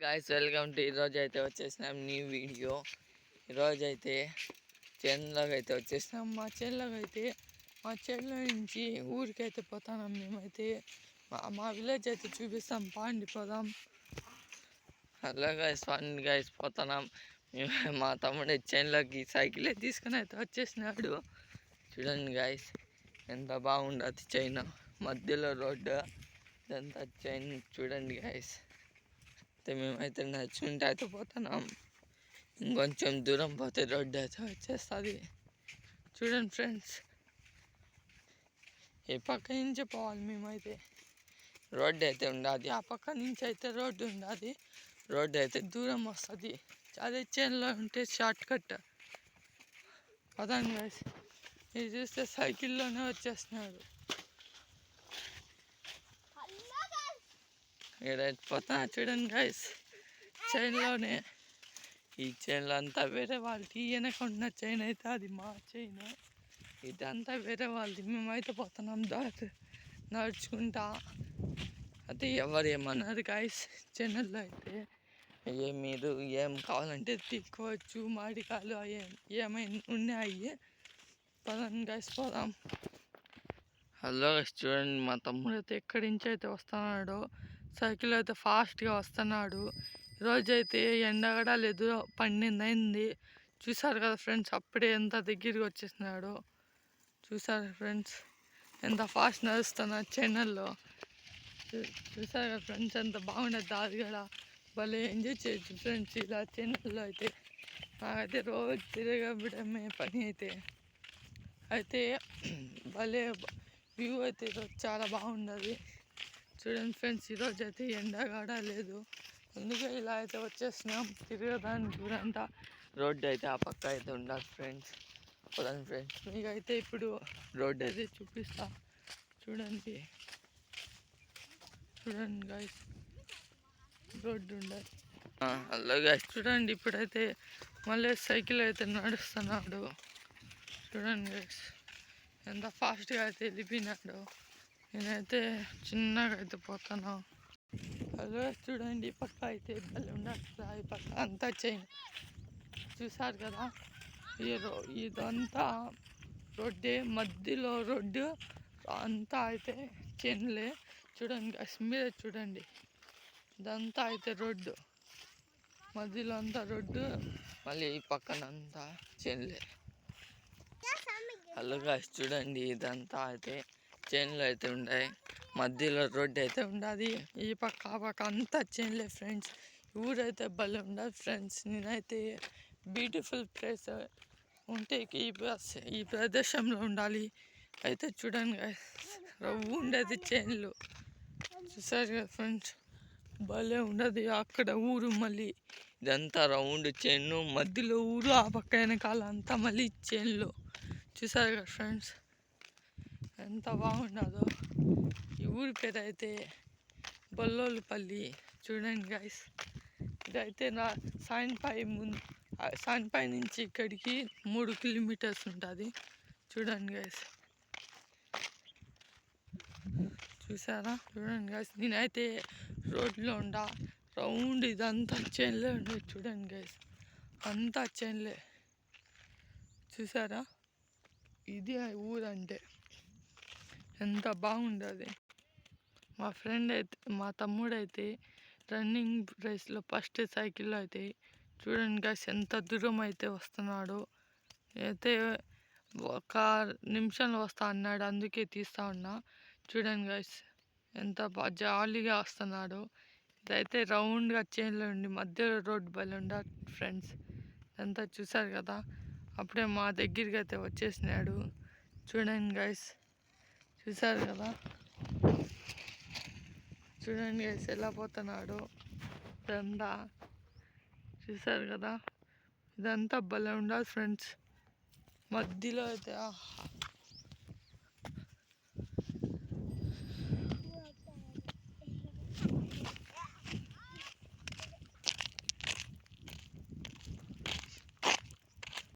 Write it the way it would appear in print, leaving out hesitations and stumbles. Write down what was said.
Guys welcome to ఈరోజు అయితే వచ్చేసినాం న్యూ వీడియో. ఈరోజు అయితే చేనులోకి అయితే వచ్చేసినాం. మా చేనులో నుంచి ఊరికైతే పోతాం. మేమైతే మా విలేజ్ అయితే చూపిస్తాం. పాండి పోదాం. హలో గాయ్స్, పాండి గాయ్స్ పోతున్నాం. మా తమ్ముడు చేనులోకి సైకిల్ తీసుకుని అయితే వచ్చేసినాడు. చూడండి గాయ్స్, ఎంత బాగుండదు చైన్ మధ్యలో రోడ్డు. ఇదంతా చైన్ చూడండి గాయ్స్. మేమైతే నడుచుకుంటూ అయితే పోతున్నాం. ఇంకొంచెం దూరం పోతే రోడ్డు అయితే వచ్చేస్తుంది. చూడండి ఫ్రెండ్స్, ఈ పక్క నుంచి పోవాలి. మేమైతే రోడ్డు అయితే ఉండాలి, ఆ పక్క నుంచి అయితే రోడ్డు ఉండాలి. రోడ్డు అయితే దూరం వస్తుంది. అదే చేనులో ఉంటే షార్ట్ కట్. పదండి గైస్, ఇది చూస్తే సైకిల్లోనే వచ్చేస్తున్నారు. ఏడైతే పోతా చూడండి గైస్, చైన్లోనే. ఈ చైన్లో అంతా వేరే వాళ్ళది. వెనక ఉన్న చైన్ అయితే అది మా చైన్. ఇదంతా వేరే వాళ్ళది. మేమైతే పోతున్నాం నడుచుకుంటా. అది ఎవరు ఏమన్నారు గైస్, ఛానల్లో అయితే మీరు ఏం కావాలంటే తీసుకోవచ్చు. మామిడికాయలు ఏమైనా ఉన్నాయి. పదండి గైస్ పోదాం. హలో చూడండి, మా తమ్ముడు అయితే ఎక్కడి నుంచి అయితే వస్తున్నాడో. సైకిల్ అయితే ఫాస్ట్గా వస్తున్నాడు. ఈరోజైతే ఎండ కూడా లేదు, 12 అయింది. చూసారు కదా ఫ్రెండ్స్, అప్పుడే ఎంత దగ్గరికి వచ్చేసినాడు. చూసారు ఫ్రెండ్స్, ఎంత ఫాస్ట్ నడుస్తున్నాడు ఛానల్లో. చూసారు కదా ఫ్రెండ్స్, ఎంత బాగుండదు. దాది కూడా భలే ఎంజాయ్ చేయొచ్చు ఫ్రెండ్స్ ఇలా ఛానల్లో అయితే. నాకైతే రోజు తిరగబడమే పని అయితే భలే వ్యూ అయితే ఈరోజు చాలా బాగుండదు. చూడండి ఫ్రెండ్స్, ఈరోజు అయితే ఎండ కూడా లేదు, అందుకే ఇలా అయితే వచ్చేసినాం తిరగడానికి. ఊరంతా రోడ్డు అయితే ఆ పక్క అయితే ఉండాలి ఫ్రెండ్స్. చూడండి ఫ్రెండ్స్, మీకైతే ఇప్పుడు రోడ్డు అయితే చూపిస్తా. చూడండి గైస్, రోడ్డు ఉండాలి. హలో గైస్, చూడండి ఇప్పుడైతే మళ్ళీ సైకిల్ అయితే నడుస్తున్నాడు. చూడండి గైస్, ఎంత ఫాస్ట్గా అయితే వెళ్ళిపోయినాడు. నేనైతే చిన్నగా అయితే పోతాను. హలో చూడండి, ఈ పక్క అయితే భలే ఉండదు. ఈ పక్క అంతా చైన్. చూసారు కదా, ఇదంతా రోడ్డే, మధ్యలో రోడ్డు అంతా అయితే చైన్లే. చూడండి గైస్, మీరే చూడండి, ఇదంతా అయితే రోడ్డు, మధ్యలో అంతా రోడ్డు, మళ్ళీ ఈ పక్కన అంతా చైన్లే. హలో గైస్, చూడండి ఇదంతా అయితే చైన్లు అయితే ఉన్నాయి. మధ్యలో రోడ్డు అయితే ఉండదు. ఈ పక్క ఆ పక్క అంతా చైన్లే ఫ్రెండ్స్. ఊరైతే భలే ఉండదు ఫ్రెండ్స్. నేనైతే బ్యూటిఫుల్ ప్లేస్ ఉంటే ఈ ప్రదేశంలో ఉండాలి. అయితే చూడండి గైస్, ఉండేది చైన్లు. చూసారు కదా ఫ్రెండ్స్, భలే ఉండదు. అక్కడ ఊరు, మళ్ళీ ఇదంతా రౌండ్ చైన్, మధ్యలో ఊరు, ఆ పక్క వెనకాల అంతా మళ్ళీ చైన్లు. చూసారు కదా ఫ్రెండ్స్, ఎంత బాగుండదో. ఈ ఊరి పేరు అయితే బొల్లోలపల్లి. చూడండి గైస్, ఇదైతే నా సాన్పై నుంచి ఇక్కడికి 3 కిలోమీటర్స్ ఉంటుంది. చూడండి గైస్, చూసారా? చూడండి గైస్, నేనైతే రోడ్లో రౌండ్ ఇదంతా చైన్లే ఉండే. చూడండి గైస్, అంతా చైన్లే. చూసారా? ఇది ఊరంటే ఎంత బాగుండదు. మా తమ్ముడు అయితే రన్నింగ్ రేస్లో ఫస్ట్ సైకిల్లో అయితే చూడండి గైస్, ఎంత దూరం అయితే వస్తున్నాడు. అయితే 1 నిమిషంలో వస్తా అన్నాడు, అందుకే తీస్తా ఉన్నా. చూడండి గైస్, ఎంత జాలీగా వస్తున్నాడు. ఇదైతే రౌండ్గా చైన్లో ఉండి మధ్యలో రోడ్డు బలి ఉండదు ఫ్రెండ్స్. అంతా చూసారు కదా, అప్పుడే మా దగ్గరికి అయితే వచ్చేసినాడు. చూడండి గైస్, చూసారు కదా, చూడండి గైస్ ఎలా పోతున్నాడు. ఇదంతా చూసారు కదా, ఇదంతా భలే ఉండదు ఫ్రెండ్స్. మధ్యలో అయితే